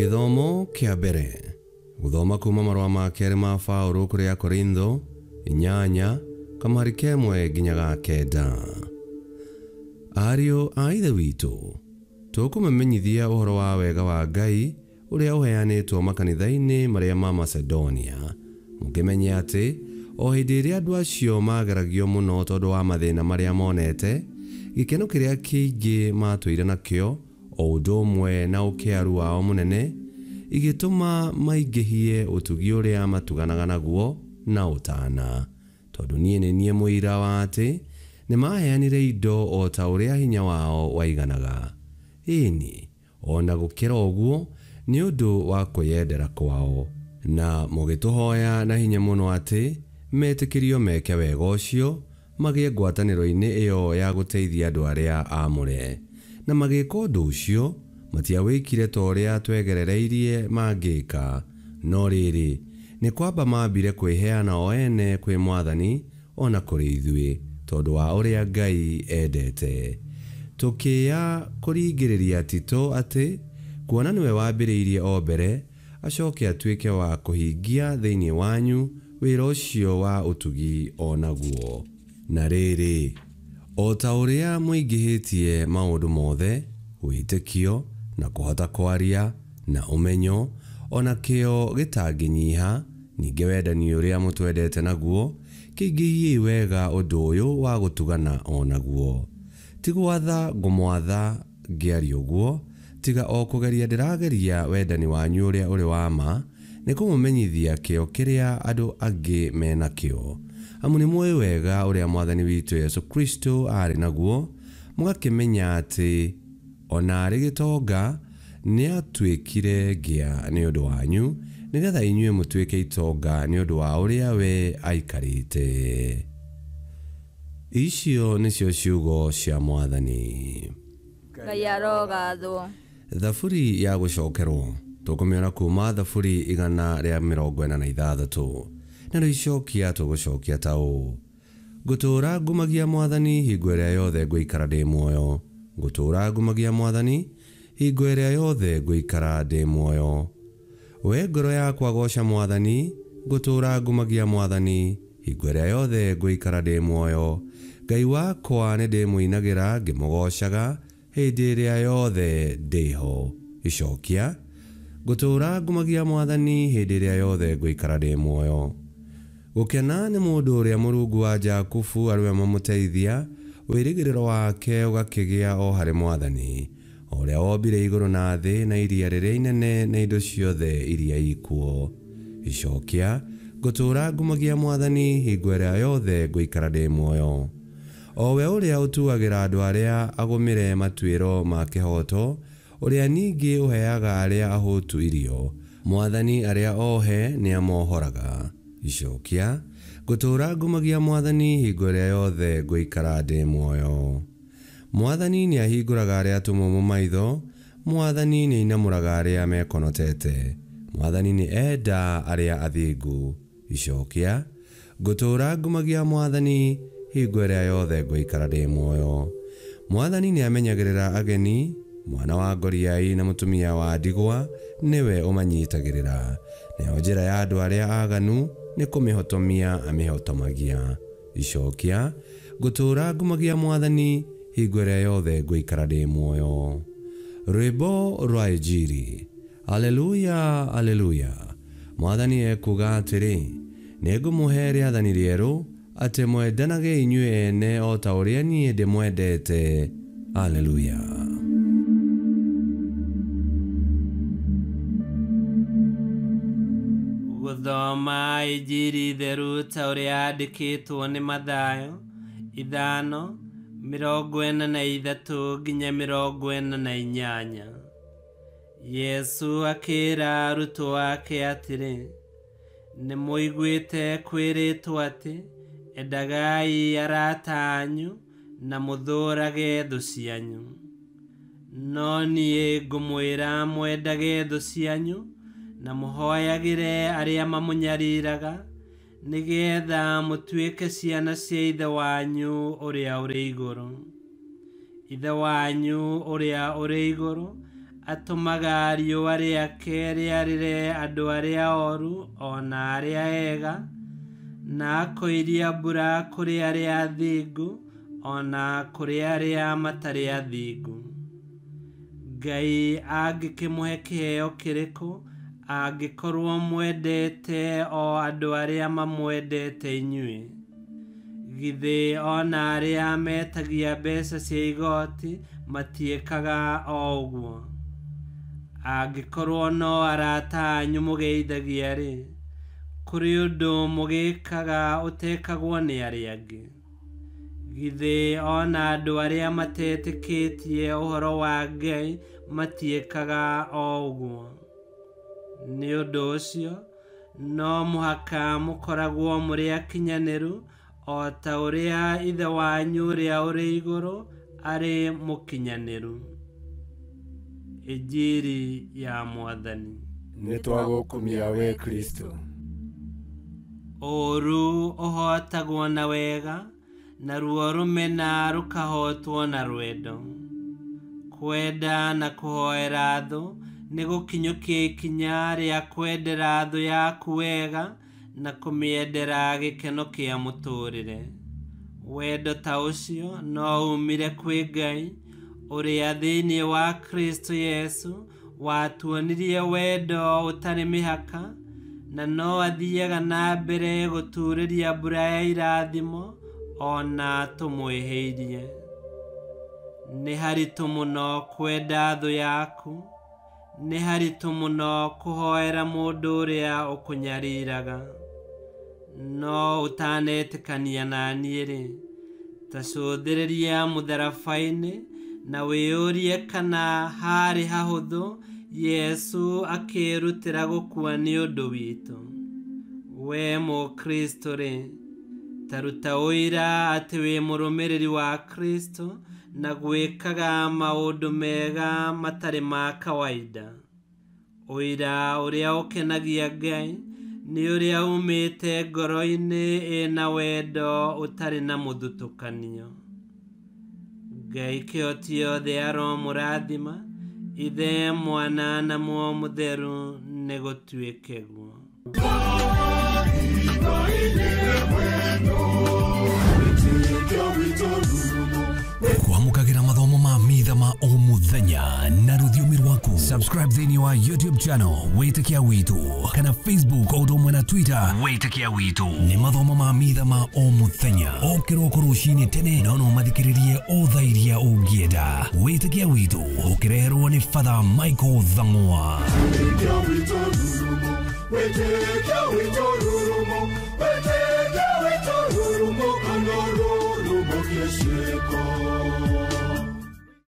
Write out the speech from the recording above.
Githomo kia mbere. Guthoma kuma marũa ma kerĩ ma Paulo kũrĩ Akorintho 8:1 nginya 9. Ariũ a Ithe witũ, tũkũmamenyithia ũhoro wa wega wa Ngai ũrĩa ũheanĩtwo makanitha-inĩ marĩa ma Macedonia. Mũkĩmenya atĩ o hĩndĩ ĩrĩa andũ acio mageragio mũno tondũ wa mathĩna marĩa monete, gĩkeno kĩrĩa kĩingĩ matũire nakĩo o ũndũ ũmwe na ũkĩaru wao mũnene igĩtũma maingĩhie ũtugi ũrĩa matuganaga naguo na ũtana. Tondũ niĩ nĩ niĩ mũira wa atĩ nĩ maheanire indo o ta ũrĩa hinya wao waiganaga. Ĩni, ona gũkĩra ũguo nĩ ũndũ wa kwĩyendera kwao. Na mũgĩtũhoya na hinya mũno atĩ metĩkĩrio meke wega ũcio magĩe ngwatanĩro-inĩ ĩyo ya gũteithia andũ arĩa aamũre. Na magĩka ũndũ ũcio matiawĩkire ta ũrĩa twegerereirie mangĩka, no rĩrĩ nĩ kwamba mambire kwĩheana o ene kwĩ Mwathani ona kũrĩ ithuĩ tondũ wa ũrĩa Ngai endete. Tũkĩya kũringĩrĩria Tito atĩ kuona nĩwe wambĩrĩirie o mbere acoke atuĩke wa kũhingia thĩinĩ wanyu wĩra ũcio wa ũtugi o naguo. Na rĩrĩ, o ta ũrĩa mũingĩhĩtie maũndũ mothe, wĩtĩkio na kũhota kwaria na ũmenyo ona kĩo gĩtangĩnyiha, ningĩ wendani ũrĩa mũtwendete naguo kĩingĩhiei wega ũndũ ũyũ wa gũtugana o naguo. Ti gwatha ngũmwatha ngĩaria ũguo, tiga o kũgeria ndĩrageria wendani wanyu ũrĩa ũrĩ wa ma nĩ kũmũmenyithia kĩo kĩrĩa andũ angĩ menakĩo. Amu nĩ mũĩ wega ũrĩa Mwathani witũ Yesu Kristo arĩ naguo, mũgakĩmenya atĩ ona arĩ gĩtonga nĩ atuĩkire ngĩa nĩ ũndũ wanyu, nĩgetha inyuĩ mũtuĩke itonga nĩ ũndũ wa ũrĩa we aikarĩte. Icio nĩcio ciugo cia Mwathani. Ngai arogathwo. Thaburi ya gũcokerwo tũkũmĩona kuma thaburi 146, na rĩcokia tũgũcokia ta ũũ: ngũtũũra ngumagia Mwathani hingo ĩrĩa yothe ngũikara ndĩ muoyo. Ngũtũũra ngumagia Mwathani hingo ĩrĩa yothe ngũikara ndĩ muoyo. We ngoro yakwa goca Mwathani, ngũtũũra ngumagia Mwathani hingo ĩrĩa yothe ngũikara ndĩ muoyo. Ngai wakwa nĩ ndĩmũinagĩra ngĩmũgocaga hĩndĩ ĩrĩa yothe ndĩho. Icokia: ngũtũũra ngumagia Mwathani hĩndĩ ĩrĩa yothe ngũikara ndĩ muoyo. Gũkena nĩ mũndũ ũrĩa Mũrungu wa Jakubu arĩ we mũmũteithia, wĩrĩgĩrĩro wake ũgakĩgĩa o harĩ Mwathani, ũrĩa wombire igũrũ na thĩ na iria rĩrĩa inene na indo ciothe iria ikuo. Icokia: ngũtũũra ngumagia Mwathani hingo ĩrĩa yothe ngũikara ndĩ muoyo. O we ũrĩa ũtuagĩra andũ arĩa agũmĩre matuĩro ma kĩhoto, ũrĩa ningĩ ũheaga arĩa ahũtu irio. Mwathani arĩa ohe nĩ amohoraga. Icokia: ngũtũũra ngumagia Mwathani hingo ĩrĩa yothe ngũikara ndĩ muoyo. Mwathani nĩ ahingũraga arĩa atumumu maitho. Mwathani nĩ ainamũraga arĩa mekonotete. Mwathani nĩ enda arĩa athingu. Icokia: ngũtũũra ngumagia Mwathani hingo ĩrĩa yothe ngũikara ndĩ muoyo. Mwathani nĩ amenyagĩrĩra ageni. Mwana wa ngoriai na mũtumia wa ndigwa nĩwe ũmanyitagĩrĩra. Nayo njĩra ya andũ arĩa aganu nĩ kũmĩhotomia amĩhotomagia. Icokia: ngũtũũra ngumagia Mwathani hingo ĩrĩa yothe ngũikara ndĩ muoyo. Rwĩmbo rwa Injili. Aleluya, aleluya. Mwathani ekuga atĩrĩ, nĩngũmũhe rĩathani rĩerũ, atĩ mwendanage inyuĩ ene o ta ũrĩa niĩ ndĩmwendete. Aleluya. Gũthoma Injili theru ta ũrĩa yandĩkĩtwo nĩ Mathayo 5:43 nginya 48. Yesu akĩĩra arutwo ake atĩrĩ, nĩ mũiguĩte kwĩrĩtwo atĩ endagai arata anyu na mũthũũrage thũ cianyu. No niĩ ngũmwĩra mwendage thũ cianyu na mũhoyagĩre arĩa mamũnyariraga, nĩgetha mũtuĩke ciana cia Ithe wanyu ũrĩa ũrĩ igũrũ. Ithe wanyu ũrĩa ũrĩ igũrũ atumaga riũa rĩake rĩarĩre andũ arĩa oru ona arĩa ega, na akoiria mbura kũrĩ arĩa athingu ona kũrĩ arĩa matarĩ athingu. Ngai angĩkĩmũhe kĩheo kĩrĩkũ angĩkorwo mwendete o andũ arĩa mamwendete inyuĩ? Githĩ ona arĩa metagia mbeca cia igoti matiĩkaga o ũguo? Angĩkorwo no arata anyu mũgeithagia-rĩ, kũrĩ ũndũ mũgĩkaga ũtekagwo nĩ arĩa angĩ? Githĩ ona andũ arĩa matetĩkĩtie ũhoro wa Ngai matiĩkaga o ũguo? Nĩ ũndũ ũcio, no mũhaka mũkoragwo mũrĩ akinyanĩru o ta ũrĩa Ithe wanyu ũrĩa ũrĩ igũrũ arĩ mũkinyanĩru. Injiri ya Mwathani. Nĩtwagũkumia we Kristo. Ũũru ũhotagwo na wega, na ruo rũmena rũkahotwo na rwendo. Kwenda na kũhoera thũ nĩ gũkinyũkia ikinya rĩa kwendera thũ yaku wega na kũmĩendera gĩkeno kĩa mũtũrĩre. Wendo ta ũcio no umire kwĩ Ngai ũrĩa thĩinĩ wa Kristo Yesu watuonirie wendo ũtarĩ mĩhaka, na no athiaga na mbere gũturĩria mbura ya irathimo ona tũmwĩhĩirie. Nĩ haritũ mũno kwenda thũ yaku, nĩ haritũ mũno kũhoera mũndũ ũrĩa ũkũnyariraga. No ũtanetĩkania na niĩ-rĩ, ta cũthĩrĩria mũtharaba-inĩ na wĩyũrie kana harĩ hahũthũ Yesu akĩrutĩra gũkua nĩ ũndũ witũ. We Mũkristo-rĩ, ta ruta ũira atĩ wĩ mũrũmĩrĩri wa Kristo na gwĩkaga maũndũ mega matarĩ ma kawaida. Ũira ũrĩa ũkenagia Ngai nĩ ũrĩa umĩte ngoro-inĩ ĩna wendo ũtarĩ na mũthutũkanio. Ngai kĩhoti othe aromũrathima, Ithe, Mwana na Muoyo Mũtheru nĩ gũtuĩke guo. Kwamũkagĩra mathomo ma mitha ma o mũthenya na rũthiomi rwaku. Subscribe thĩinĩ wa YouTube channel Wĩtĩkia Witũ, kana Facebook o ũndũ ũmwe na Twitter Wĩtĩkia Witũ. Nĩ mathomo ma mitha ma o mũthenya, o kĩroko rũcinĩ tene, na no mathikĩrĩrie o thaa iria ũngĩenda. Wĩtĩkia Witũ ũkĩreherwo nĩ Father Michael Thang'wa. Wĩtĩkia Witũ rurumo, Wĩtĩkia Witũ rurumo, Wĩtĩkia Witũ rurumo, kana rurumo kĩciĩko.